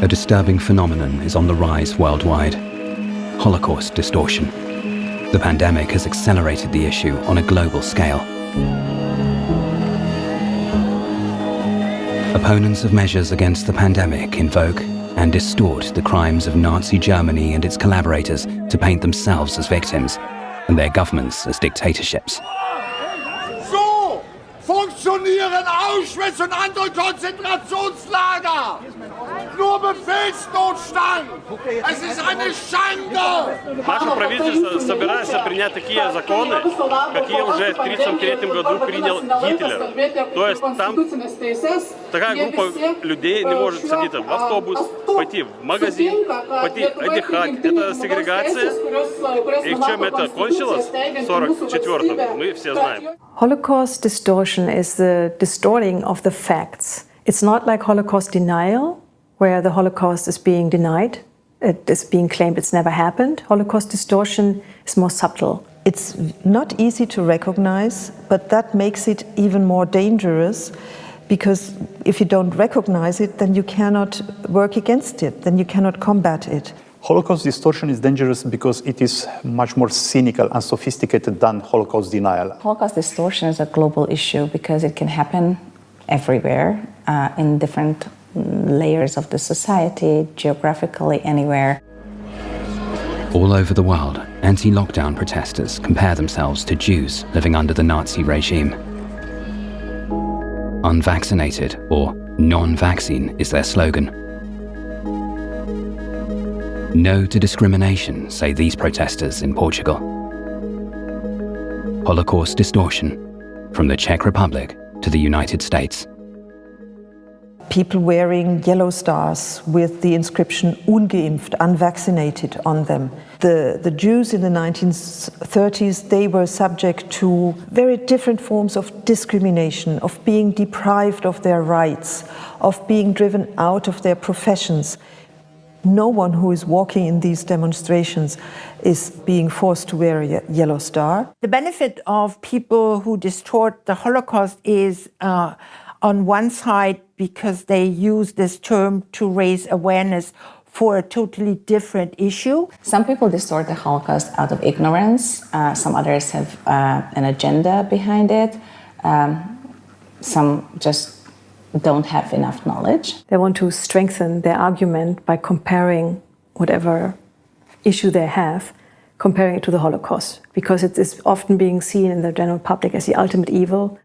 A disturbing phenomenon is on the rise worldwide: Holocaust distortion. The pandemic has accelerated the issue on a global scale. Opponents of measures against the pandemic invoke and distort the crimes of Nazi Germany and its collaborators to paint themselves as victims and their governments as dictatorships. So funktionieren Auschwitz und andere Konzentrationslager. Nur Befehlsnotstand. Es ist eine Schande. Наше правительство собирается принять такие законы, какие уже в 1933 году принял Гитлер. То есть там такая группа людей не может садиться в автобус, пойти в магазин, пойти отдыхать. Это сегрегация. И в чем это кончилось в 1944-м, мы все знаем. Holocaust distortion is the distorting of the facts. It's not like Holocaust denial, where the Holocaust is being denied, it is being claimed it's never happened. Holocaust distortion is more subtle. It's not easy to recognize, but that makes it even more dangerous, because if you don't recognize it, then you cannot work against it, then you cannot combat it. Holocaust distortion is dangerous because it is much more cynical and sophisticated than Holocaust denial. Holocaust distortion is a global issue because it can happen everywhere, in different layers of the society, geographically, anywhere. All over the world, anti-lockdown protesters compare themselves to Jews living under the Nazi regime. Unvaccinated or non-vaccine is their slogan. No to discrimination, say these protesters in Portugal. Holocaust distortion, from the Czech Republic to the United States. People wearing yellow stars with the inscription ungeimpft, unvaccinated, on them. The Jews in the 1930s, they were subject to very different forms of discrimination, of being deprived of their rights, of being driven out of their professions. No one who is walking in these demonstrations is being forced to wear a yellow star. The benefit of people who distort the Holocaust is, on one side, because they use this term to raise awareness for a totally different issue. Some people distort the Holocaust out of ignorance. Some others have an agenda behind it. Some just don't have enough knowledge. They want to strengthen their argument by comparing whatever issue they have, comparing it to the Holocaust, because it is often being seen in the general public as the ultimate evil.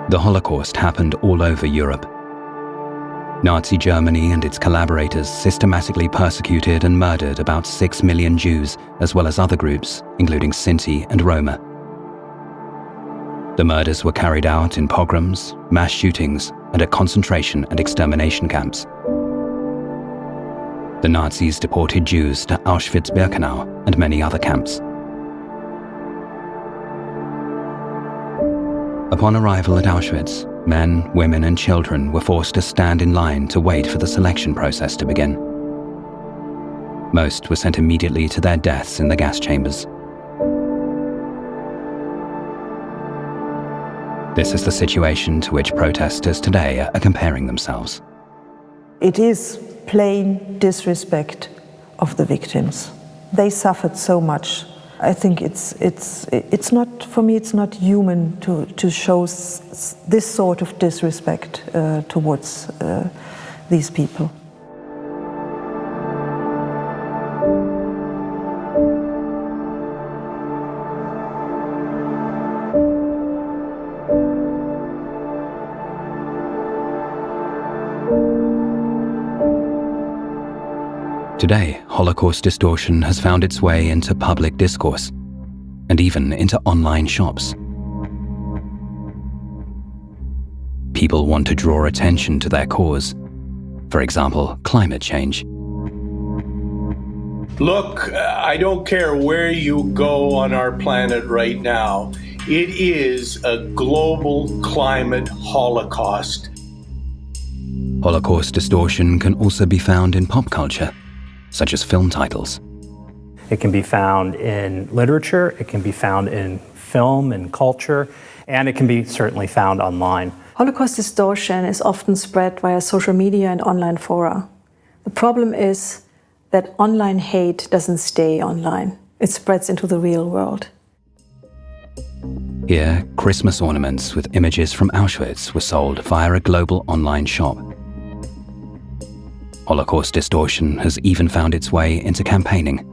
The Holocaust happened all over Europe. Nazi Germany and its collaborators systematically persecuted and murdered about 6 million Jews, as well as other groups, including Sinti and Roma. The murders were carried out in pogroms, mass shootings, and at concentration and extermination camps. The Nazis deported Jews to Auschwitz-Birkenau and many other camps. Upon arrival at Auschwitz, men, women, and children were forced to stand in line to wait for the selection process to begin. Most were sent immediately to their deaths in the gas chambers. This is the situation to which protesters today are comparing themselves. It is plain disrespect of the victims. They suffered so much. I think it's not, for me, it's not human to show this sort of disrespect towards these people. Today, Holocaust distortion has found its way into public discourse and even into online shops. People want to draw attention to their cause. For example, climate change. Look, I don't care where you go on our planet right now. It is a global climate holocaust. Holocaust distortion can also be found in pop culture, such as film titles. It can be found in literature, it can be found in film and culture, and it can be certainly found online. Holocaust distortion is often spread via social media and online fora. The problem is that online hate doesn't stay online. It spreads into the real world. Here, Christmas ornaments with images from Auschwitz were sold via a global online shop. Holocaust distortion has even found its way into campaigning.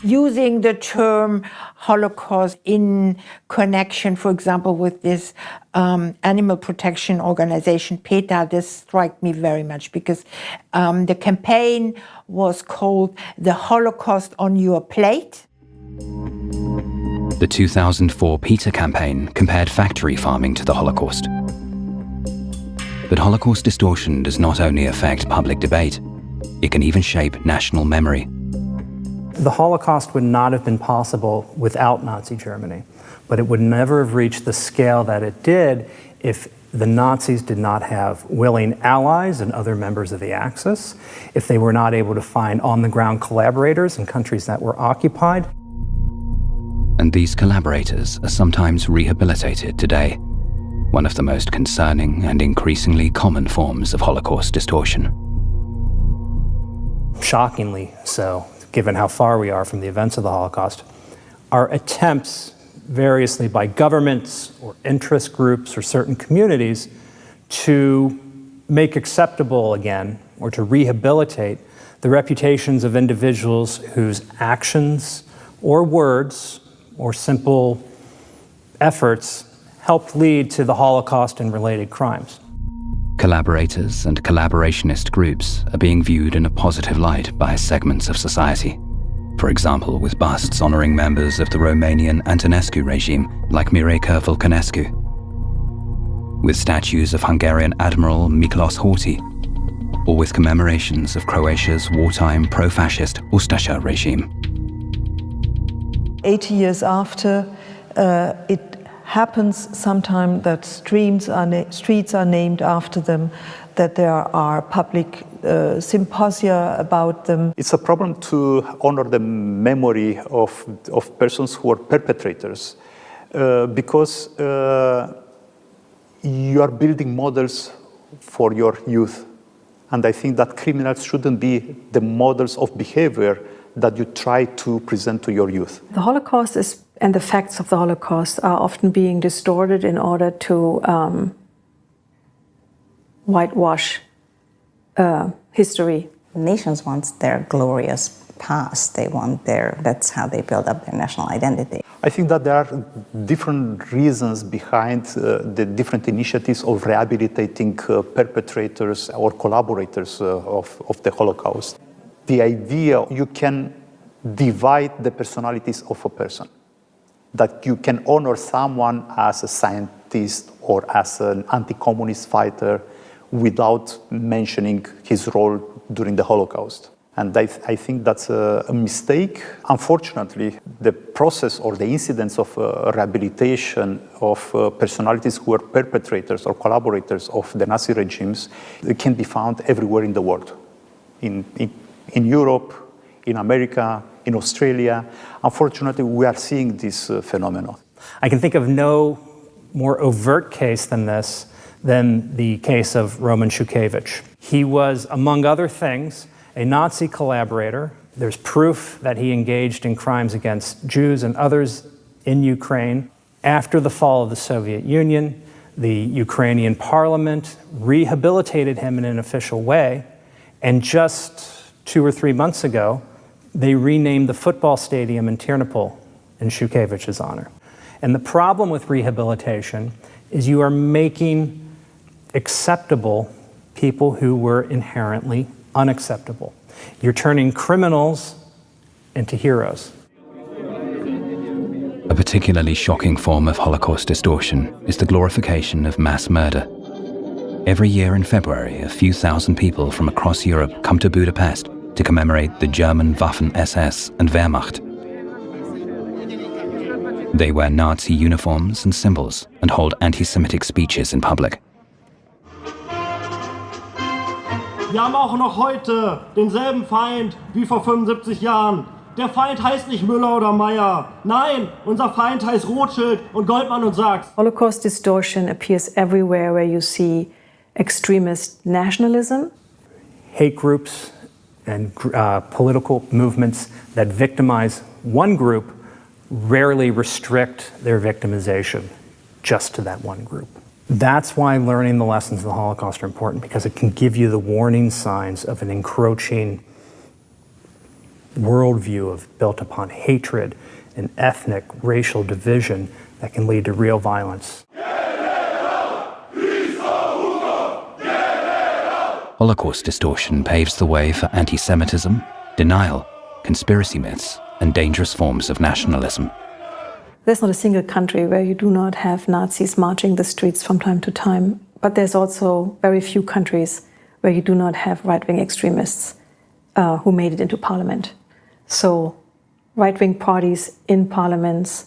Using the term Holocaust in connection, for example, with this animal protection organization, PETA, this struck me very much because the campaign was called The Holocaust on Your Plate. The 2004 PETA campaign compared factory farming to the Holocaust. But Holocaust distortion does not only affect public debate, it can even shape national memory. The Holocaust would not have been possible without Nazi Germany, but it would never have reached the scale that it did if the Nazis did not have willing allies and other members of the Axis, if they were not able to find on-the-ground collaborators in countries that were occupied. And these collaborators are sometimes rehabilitated today, one of the most concerning and increasingly common forms of Holocaust distortion. Shockingly so, given how far we are from the events of the Holocaust, our attempts, variously by governments or interest groups or certain communities, to make acceptable again or to rehabilitate the reputations of individuals whose actions or words or simple efforts helped lead to the Holocaust and related crimes. Collaborators and collaborationist groups are being viewed in a positive light by segments of society. For example, with busts honoring members of the Romanian Antonescu regime, like Mircea Vulcănescu, with statues of Hungarian Admiral Miklos Horthy, or with commemorations of Croatia's wartime pro-fascist Ustaša regime. 80 years after, it happens sometimes that streets are named after them, that there are public symposia about them. It's a problem to honor the memory of persons who are perpetrators because you are building models for your youth. And I think that criminals shouldn't be the models of behavior that you try to present to your youth. The Holocaust and the facts of the Holocaust are often being distorted in order to whitewash history. Nations want their glorious past. That's how they build up their national identity. I think that there are different reasons behind the different initiatives of rehabilitating perpetrators or collaborators of the Holocaust. The idea you can divide the personalities of a person, that you can honor someone as a scientist or as an anti-communist fighter without mentioning his role during the Holocaust. And I think that's a mistake. Unfortunately, the process or the incidence of rehabilitation of personalities who were perpetrators or collaborators of the Nazi regimes can be found everywhere in the world. In Europe, in America, in Australia. Unfortunately, we are seeing this phenomenon. I can think of no more overt case than this than the case of Roman Šuščević. He was, among other things, a Nazi collaborator. There's proof that he engaged in crimes against Jews and others in Ukraine. After the fall of the Soviet Union, the Ukrainian parliament rehabilitated him in an official way, and just 2 or 3 months ago, they renamed the football stadium in Ternopil in Šuščević's honor. And the problem with rehabilitation is you are making acceptable people who were inherently unacceptable. You're turning criminals into heroes. A particularly shocking form of Holocaust distortion is the glorification of mass murder. Every year in February, a few thousand people from across Europe come to Budapest to commemorate the German Waffen-SS and Wehrmacht. They wear Nazi uniforms and symbols and hold anti-Semitic speeches in public. Wir haben auch noch heute denselben Feind wie vor 75 Jahren, der Feind heißt nicht Müller oder Meyer. Nein, unser Feind heißt Rothschild und Goldman und Sachs. Holocaust distortion appears everywhere where you see extremist nationalism. Hate groups and political movements that victimize one group rarely restrict their victimization just to that one group. That's why learning the lessons of the Holocaust are important, because it can give you the warning signs of an encroaching worldview built upon hatred and ethnic, racial division that can lead to real violence. Holocaust distortion paves the way for anti-Semitism, denial, conspiracy myths, and dangerous forms of nationalism. There's not a single country where you do not have Nazis marching the streets from time to time, but there's also very few countries where you do not have right-wing extremists who made it into parliament. So right-wing parties in parliaments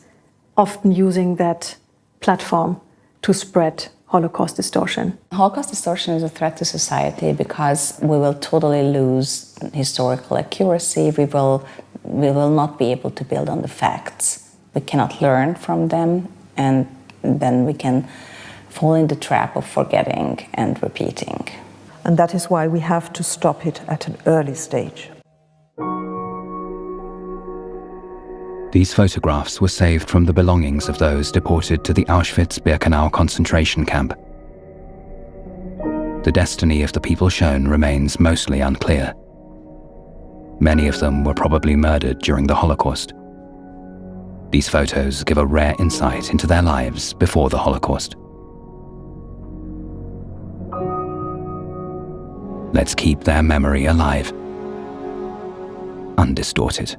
often using that platform to spread Holocaust distortion. Holocaust distortion is a threat to society because we will totally lose historical accuracy. We will not be able to build on the facts. We cannot learn from them, and then we can fall in the trap of forgetting and repeating. And that is why we have to stop it at an early stage. These photographs were saved from the belongings of those deported to the Auschwitz-Birkenau concentration camp. The destiny of the people shown remains mostly unclear. Many of them were probably murdered during the Holocaust. These photos give a rare insight into their lives before the Holocaust. Let's keep their memory alive, undistorted.